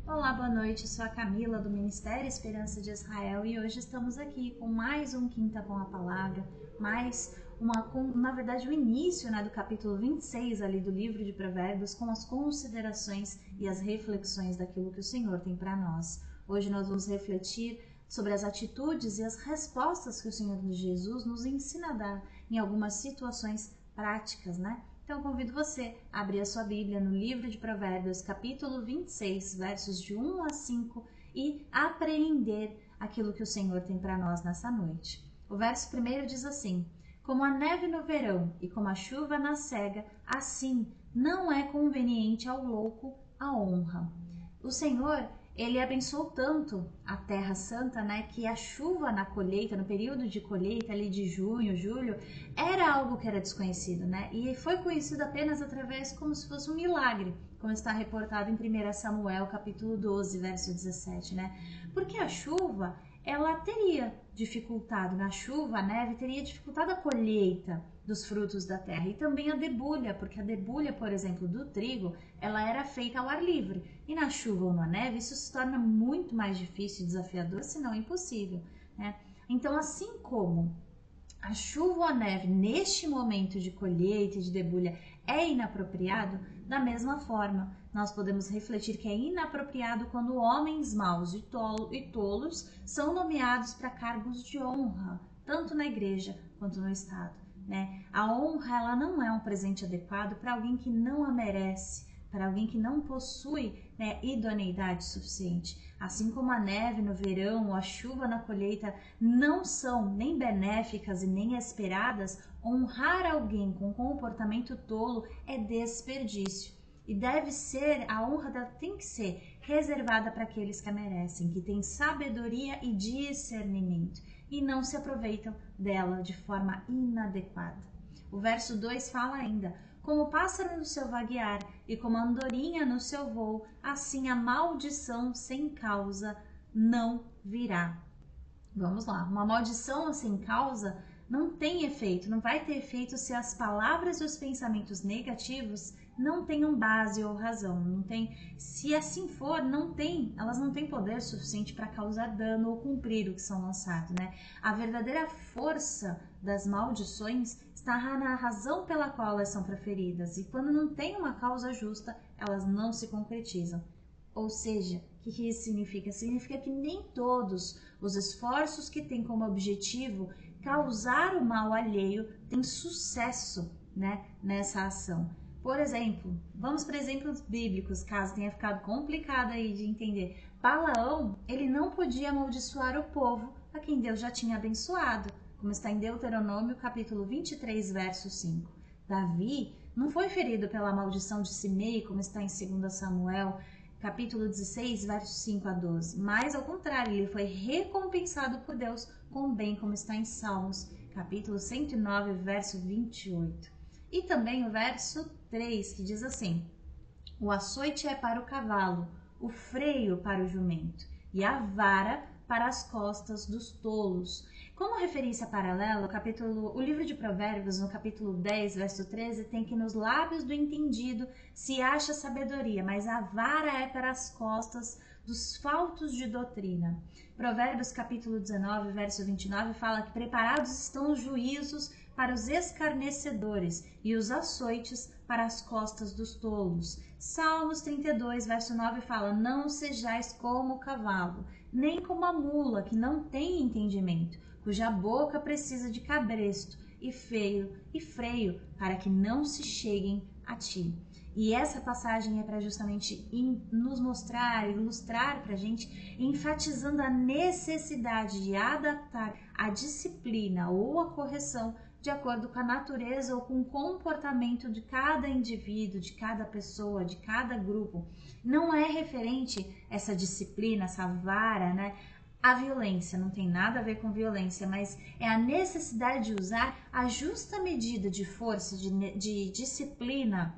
Olá, boa noite, eu sou a Camila do Ministério Esperança de Israel e hoje estamos aqui com mais um Quinta com a Palavra, na verdade o início do capítulo 26 ali do livro de Provérbios com as considerações e as reflexões daquilo que o Senhor tem para nós. Hoje nós vamos refletir sobre as atitudes e as respostas que o Senhor Jesus nos ensina a dar em algumas situações práticas, Então, eu convido você a abrir a sua Bíblia no livro de Provérbios, capítulo 26, versos de 1 a 5 e apreender aquilo que o Senhor tem para nós nessa noite. O verso primeiro diz assim: como a neve no verão e como a chuva na cega, assim não é conveniente ao louco a honra. O Senhor, Ele abençoou tanto a Terra Santa, que a chuva na colheita, no período de colheita ali de junho, julho, era algo que era desconhecido, E foi conhecido apenas através como se fosse um milagre, como está reportado em 1 Samuel, capítulo 12, verso 17, Porque a chuva, ela teria dificultado, na chuva, a neve teria dificultado a colheita dos frutos da terra e também a debulha, porque a debulha, por exemplo, do trigo, ela era feita ao ar livre e na chuva ou na neve isso se torna muito mais difícil e desafiador, se não impossível, Então, assim como a chuva ou a neve neste momento de colheita e de debulha é inapropriado, da mesma forma, nós podemos refletir que é inapropriado quando homens maus e tolos são nomeados para cargos de honra, tanto na igreja quanto no Estado. A honra, ela não é um presente adequado para alguém que não a merece, para alguém que não possui idoneidade suficiente. Assim como a neve no verão ou a chuva na colheita não são nem benéficas e nem esperadas, honrar alguém com comportamento tolo é desperdício. E a honra dela tem que ser reservada para aqueles que a merecem, que têm sabedoria e discernimento e não se aproveitam dela de forma inadequada. O verso 2 fala ainda: como o pássaro no seu vaguear e como a andorinha no seu voo, assim a maldição sem causa não virá. Vamos lá, uma maldição sem causa não tem efeito, não vai ter efeito se as palavras e os pensamentos negativos não tenham base ou razão, se assim for, elas não têm poder suficiente para causar dano ou cumprir o que são lançados, A verdadeira força das maldições está na razão pela qual elas são proferidas, e quando não tem uma causa justa, elas não se concretizam. Ou seja, o que isso significa? Significa que nem todos os esforços que têm como objetivo causar o mal alheio têm sucesso, nessa ação. Por exemplo, vamos para exemplos bíblicos, caso tenha ficado complicado aí de entender. Balaão, ele não podia amaldiçoar o povo a quem Deus já tinha abençoado, como está em Deuteronômio, capítulo 23, verso 5. Davi não foi ferido pela maldição de Simei, como está em 2 Samuel, capítulo 16, versos 5 a 12. Mas, ao contrário, ele foi recompensado por Deus com o bem, como está em Salmos, capítulo 109, verso 28. E também o verso 3, que diz assim: o açoite é para o cavalo, o freio para o jumento, e a vara para as costas dos tolos. Como referência paralela, o livro de Provérbios, no capítulo 10, verso 13, tem que nos lábios do entendido se acha sabedoria, mas a vara é para as costas dos faltos de doutrina. Provérbios, capítulo 19, verso 29, fala que preparados estão os juízos para os escarnecedores e os açoites para as costas dos tolos. Salmos 32, verso 9 fala: não sejais como o cavalo, nem como a mula que não tem entendimento, cuja boca precisa de cabresto e freio para que não se cheguem a ti. E essa passagem é para justamente nos mostrar, ilustrar para a gente, enfatizando a necessidade de adaptar a disciplina ou a correção de acordo com a natureza ou com o comportamento de cada indivíduo, de cada pessoa, de cada grupo. Não é referente essa disciplina, essa vara, a violência, não tem nada a ver com violência, mas é a necessidade de usar a justa medida de força, de disciplina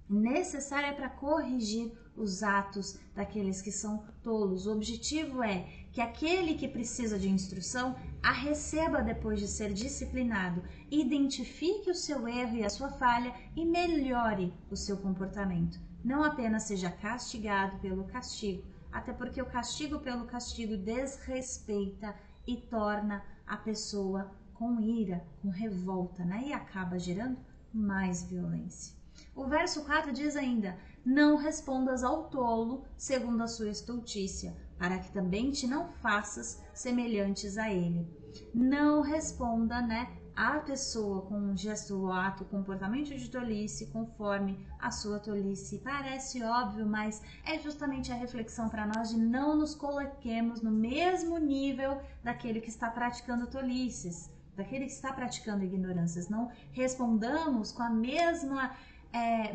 necessária para corrigir os atos daqueles que são tolos. O objetivo é que aquele que precisa de instrução a receba depois de ser disciplinado, identifique o seu erro e a sua falha e melhore o seu comportamento. não apenas seja castigado pelo castigo, até porque o castigo pelo castigo desrespeita e torna a pessoa com ira, com revolta, né? E acaba gerando mais violência. O verso 4 diz ainda: não respondas ao tolo segundo a sua estultícia, para que também te não faças semelhantes a ele. Não responda, né, a pessoa com um gesto, o ato, comportamento de tolice conforme a sua tolice. Parece óbvio, mas é justamente a reflexão para nós de não nos coloquemos no mesmo nível daquele que está praticando tolices, daquele que está praticando ignorâncias. Não respondamos com a mesma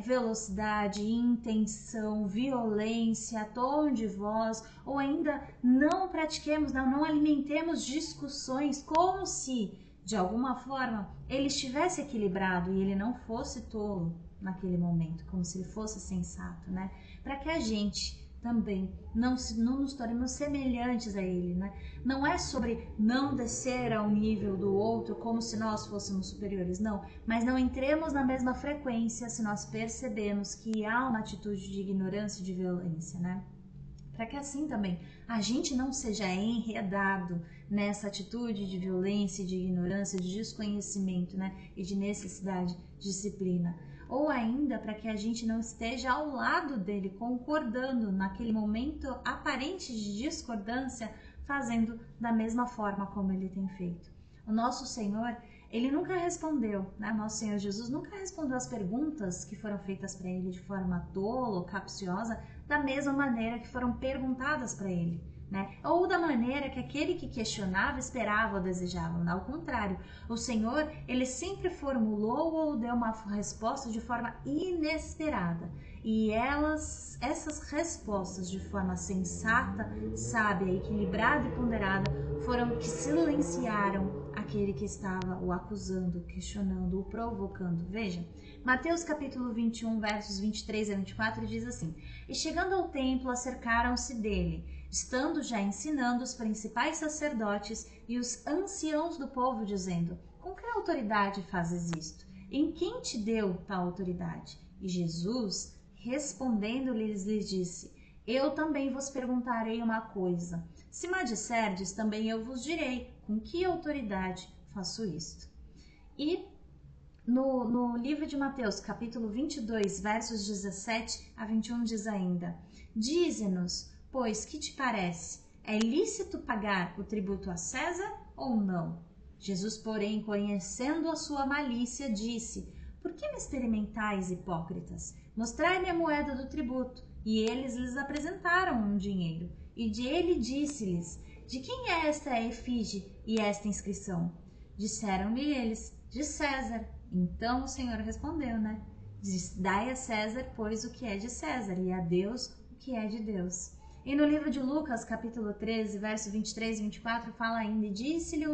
velocidade, intenção, violência, tom de voz, ou ainda não pratiquemos, não alimentemos discussões como se de alguma forma ele estivesse equilibrado e ele não fosse tolo naquele momento, como se ele fosse sensato, né? Para que a gente também não nos tornemos semelhantes a ele, né? Não é sobre não descer ao nível do outro como se nós fôssemos superiores, não, mas não entremos na mesma frequência se nós percebemos que há uma atitude de ignorância e de violência, né? Para que assim também a gente não seja enredado nessa atitude de violência, de ignorância, de desconhecimento, né? E de necessidade de disciplina. Ou ainda para que a gente não esteja ao lado dele, concordando naquele momento aparente de discordância, fazendo da mesma forma como ele tem feito. O nosso Senhor, ele nunca respondeu, né? Nosso Senhor Jesus nunca respondeu as perguntas que foram feitas para ele de forma tola ou capciosa, da mesma maneira que foram perguntadas para ele, né? Ou da maneira que aquele que questionava esperava ou desejava. Ao contrário, o Senhor, ele sempre formulou ou deu uma resposta de forma inesperada. E essas respostas de forma sensata, sábia, equilibrada e ponderada foram que silenciaram aquele que estava o acusando, questionando, o provocando. Veja, Mateus capítulo 21, versos 23 a 24 diz assim: e chegando ao templo, acercaram-se dele, estando já ensinando os principais sacerdotes e os anciãos do povo, dizendo: com que autoridade fazes isto? Em quem te deu tal autoridade? E Jesus, respondendo-lhes, lhes disse: eu também vos perguntarei uma coisa. Se me disserdes, também eu vos direi com que autoridade faço isto. E no livro de Mateus, capítulo 22, versos 17 a 21, diz ainda: dize-nos, pois, que te parece? É lícito pagar o tributo a César ou não? Jesus, porém, conhecendo a sua malícia, disse: por que me experimentais, hipócritas? Mostrai-me a moeda do tributo. E eles lhes apresentaram um dinheiro. E ele disse-lhes: de quem é esta efígie e esta inscrição? Disseram-lhe eles: de César. Então o Senhor respondeu, né? Dai a César, pois, o que é de César, e a Deus o que é de Deus. E no livro de Lucas, capítulo 13, verso 23 e 24, fala ainda: e disse-lhe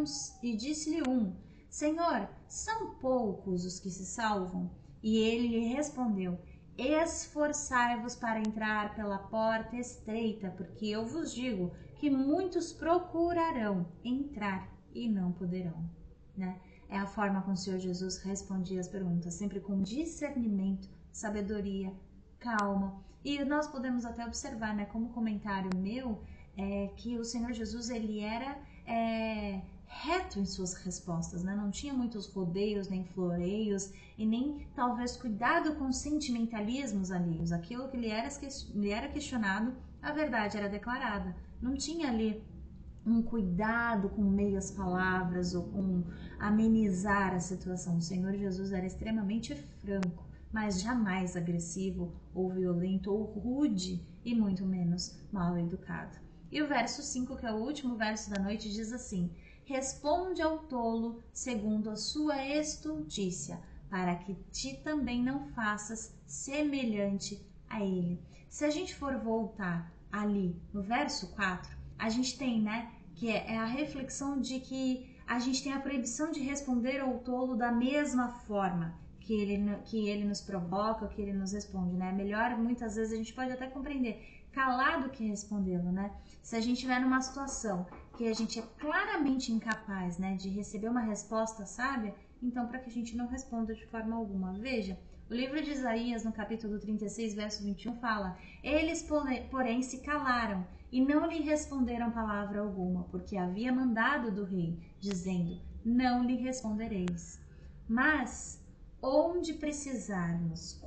um: Senhor, são poucos os que se salvam? E ele lhe respondeu: esforçai-vos para entrar pela porta estreita, porque eu vos digo que muitos procurarão entrar e não poderão, né? É a forma como o Senhor Jesus respondia as perguntas, sempre com discernimento, sabedoria, calma. E nós podemos até observar, né, como comentário meu, que o Senhor Jesus, ele era reto em suas respostas, né? Não tinha muitos rodeios, nem floreios, e nem talvez cuidado com sentimentalismos alheios. Aquilo que lhe era questionado, a verdade era declarada. Não tinha ali um cuidado com meias palavras ou com amenizar a situação. O Senhor Jesus era extremamente franco, mas jamais agressivo ou violento ou rude, e muito menos mal educado. E o verso 5, que é o último verso da noite, diz assim: responde ao tolo segundo a sua estultícia, para que ti também não faças semelhante a ele. Se a gente for voltar ali no verso 4, a gente tem, né, que é a reflexão de que a gente tem a proibição de responder ao tolo da mesma forma que ele nos provoca, que ele nos responde, né? Melhor, muitas vezes, a gente pode até compreender calado que respondê-lo, né? Se a gente estiver numa situação que a gente é claramente incapaz, né, de receber uma resposta sábia, então para que a gente não responda de forma alguma. Veja, O livro de Isaías, no capítulo 36, verso 21, fala: Eles, porém, se calaram e não lhe responderam palavra alguma, porque havia mandado do rei, dizendo: Não lhe respondereis. Mas, onde precisarmos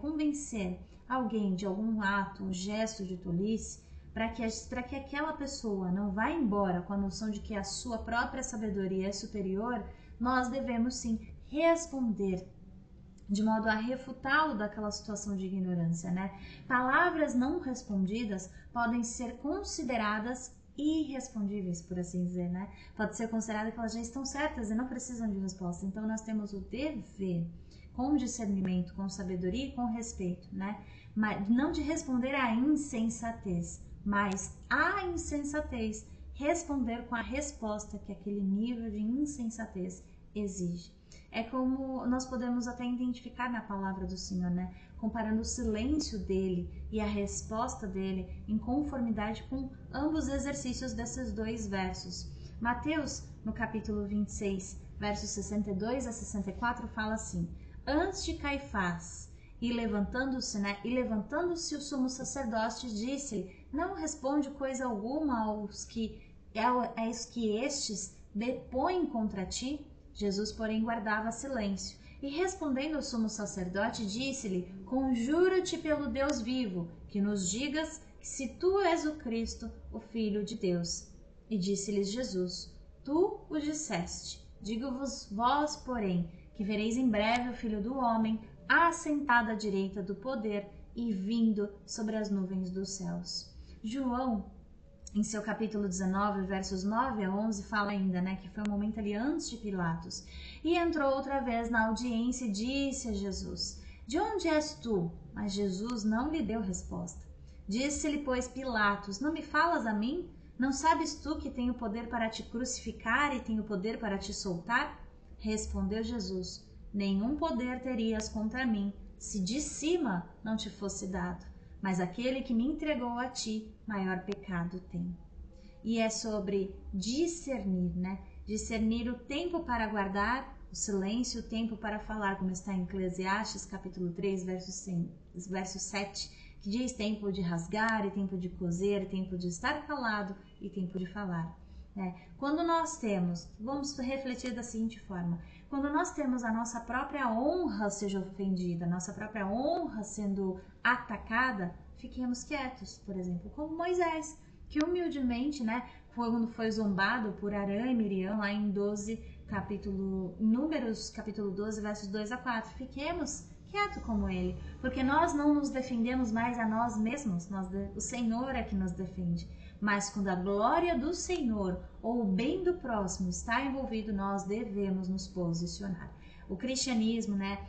convencer alguém de algum ato, um gesto de tolice, para que aquela pessoa não vá embora com a noção de que a sua própria sabedoria é superior, nós devemos sim responder de modo a refutá-lo daquela situação de ignorância, né? Palavras não respondidas podem ser consideradas irrespondíveis, por assim dizer, né? Pode ser considerado que elas já estão certas e não precisam de resposta. Então nós temos o dever, com discernimento, com sabedoria e com respeito, né? Mas não de responder à insensatez, mas à insensatez responder com a resposta que aquele nível de insensatez exige. É como nós podemos até identificar na palavra do Senhor, né? Comparando o silêncio dele e a resposta dele em conformidade com ambos os exercícios desses dois versos. Mateus, no capítulo 26, versos 62 a 64, fala assim: Antes de Caifás, e levantando-se o sumo sacerdote, disse-lhe: Não responde coisa alguma aos que estes depõem contra ti? Jesus, porém, guardava silêncio. E respondendo o sumo sacerdote, disse-lhe: Conjuro-te pelo Deus vivo, que nos digas se tu és o Cristo, o Filho de Deus. E disse-lhes Jesus: Tu o disseste. Digo-vos vós, porém, que vereis em breve o Filho do Homem assentado à direita do poder e vindo sobre as nuvens dos céus. João, em seu capítulo 19, versos 9 a 11, fala ainda, né, que foi um momento ali antes de Pilatos. E entrou outra vez na audiência e disse a Jesus: De onde és tu? Mas Jesus não lhe deu resposta. Disse-lhe, pois, Pilatos: Não me falas a mim? Não sabes tu que tenho poder para te crucificar e tenho poder para te soltar? Respondeu Jesus: Nenhum poder terias contra mim, se de cima não te fosse dado. Mas aquele que me entregou a ti, maior pecado tem. E é sobre discernir, né? Discernir o tempo para guardar o silêncio, o tempo para falar, como está em Eclesiastes, capítulo 3, verso 7, que diz tempo de rasgar e tempo de coser, tempo de estar calado e tempo de falar. Quando nós temos, vamos refletir da seguinte forma: quando nós temos a nossa própria honra seja ofendida, a nossa própria honra sendo atacada, fiquemos quietos, por exemplo, como Moisés, que humildemente, né, quando foi zombado por Arã e Miriam, lá em Números, capítulo 12, versos 2 a 4, fiquemos quietos como ele, porque nós não nos defendemos mais a nós mesmos, o Senhor é que nos defende. Mas quando a glória do Senhor ou o bem do próximo está envolvido, nós devemos nos posicionar. O cristianismo, né,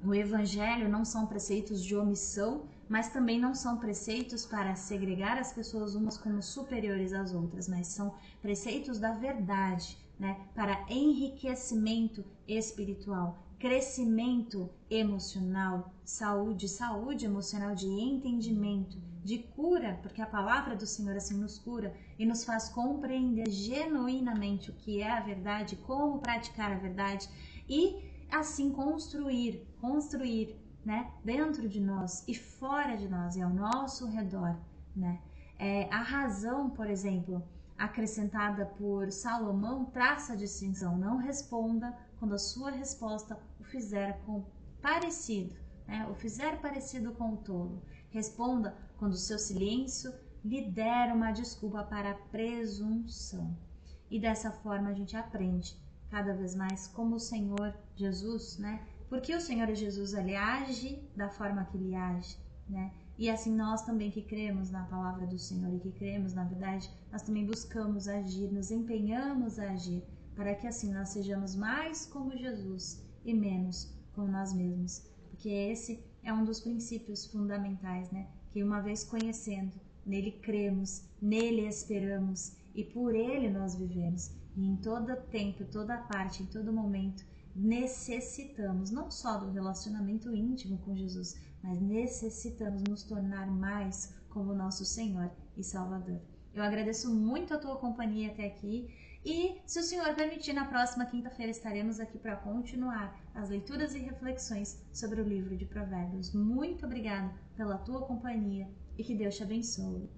o evangelho não são preceitos de omissão, mas também não são preceitos para segregar as pessoas umas como superiores às outras, mas são preceitos da verdade, né, para enriquecimento espiritual, crescimento emocional, saúde emocional, de entendimento, de cura, porque a palavra do Senhor assim nos cura e nos faz compreender genuinamente o que é a verdade, como praticar a verdade e assim construir, né, dentro de nós e fora de nós e ao nosso redor, né? A razão, por exemplo, acrescentada por Salomão traça a distinção: não responda quando a sua resposta o fizer parecido, né? O fizer parecido com o tolo. Responda quando o seu silêncio lhe der uma desculpa para a presunção. E dessa forma a gente aprende cada vez mais como o Senhor Jesus, né? Porque o Senhor Jesus, ele age da forma que ele age, né? E assim nós também que cremos na palavra do Senhor e que cremos na verdade, nós também buscamos agir, nos empenhamos a agir, para que assim nós sejamos mais como Jesus e menos como nós mesmos. Porque esse é um dos princípios fundamentais, né? Que uma vez conhecendo, nele cremos, nele esperamos e por ele nós vivemos. E em todo tempo, toda parte, em todo momento, necessitamos não só do relacionamento íntimo com Jesus, mas necessitamos nos tornar mais como nosso Senhor e Salvador. Eu agradeço muito a tua companhia até aqui e, se o Senhor permitir, na próxima quinta-feira estaremos aqui para continuar as leituras e reflexões sobre o livro de Provérbios. Muito obrigada pela tua companhia e que Deus te abençoe.